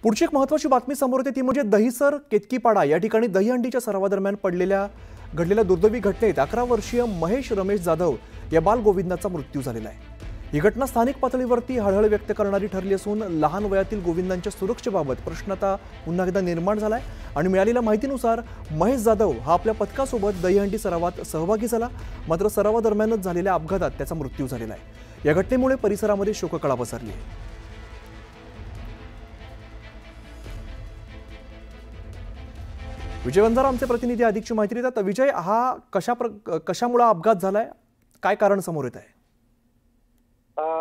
पुढची एक महत्त्वाची बातमी समोर येते ती म्हणजे दहिसर केतकीपाडा या ठिकाणी दहीहंडीच्या सरावादरम्यान घडलेल्या दुर्दैवी घटनेत 11 वर्षीय महेश रमेश जाधव या बालगोविंदाचा मृत्यू झालेला आहे। ही घटना स्थानिक पातळीवरती हळहळ व्यक्त करणारी ठरली असून लहान वयातील गोविंदांच्या सुरक्षेबाबत प्रश्न आता पुन्हा एकदा निर्माण झालाय आणि मिळालेल्या माहितीनुसार महेश जाधव हा आपल्या पथकासोबत दहीहंडी सरावात सहभागी झाला, मात्र सरावादरम्यानच झालेल्या अपघातात त्याचा मृत्यू झालेला आहे। या घटनेमुळे परिसरामध्ये शोककळा पसरली आहे। विजय वंजारा आमचे प्रतिनिधी अधिकची माहिती देतात। विजय, हा कशामुळे अपघात झालाय, काय कारण समोर येत आहे?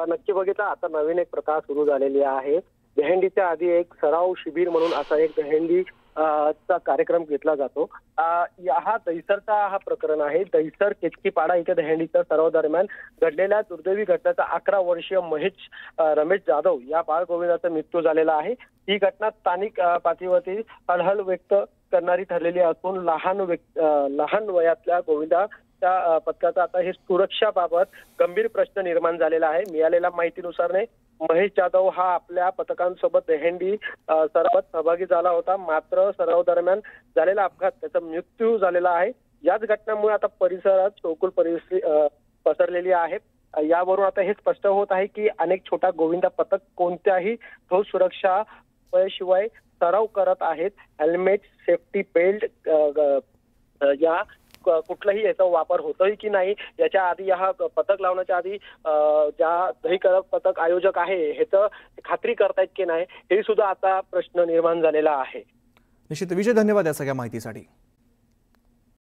नक्की बघितलं, आता नवीन एक प्रथा सुरू झालेली आहे। दहीहंडीच्या आधी एक सराव शिबिर म्हणून असा एक दहीहंडी चा कार्यक्रम घेतला जातो। हा दहिसरचा हा प्रकरण आहे। दहिसर केतकीपाडा इथे दहीहंडीच्या सराव दरम्यान घडलेल्या दुर्दैवी घटनेचा 11 वर्षीय महेश रमेश जाधव या बाळगोविंदाचा मृत्यू झालेला आहे। ही घटना स्थानिक पातळीवरती हळहळ व्यक्त करणारी ठरलेली असून लहान वयातल्या गोविंदाच्या पथकाचा आता हे सुरक्षाबाबत गंभीर प्रश्न निर्माण झालेला आहे। मिळालेल्या माहितीनुसार महेश जाधव हा आपल्या पथकांसोबत दहीहंडी सरावात सहभागी झाला होता, मात्र सराव दरम्यान झालेला अपघात त्याचा मृत्यू झालेला आहे। याच घटनेमुळे आता परिसरात शोकूल परिस्थिती पसरलेली आहे। यावरून आता हे स्पष्ट होत आहे की अनेक छोटा गोविंदा पथक कोणत्याही ठोस सुरक्षा शिवाय सराव करत आहेत। हेल्मेट, सेफ्टी बेल्ट या कुठलाही याचा वापर होतोय की नाही याच्या आधी, हा पथक लावण्याच्या आधी ज्या दहीकरक पथक आयोजक आहे ह्याचं खात्री करतायत की नाही हे सुद्धा आता प्रश्न निर्माण झालेला आहे। निश्चित विजय, धन्यवाद या सगळ्या माहितीसाठी।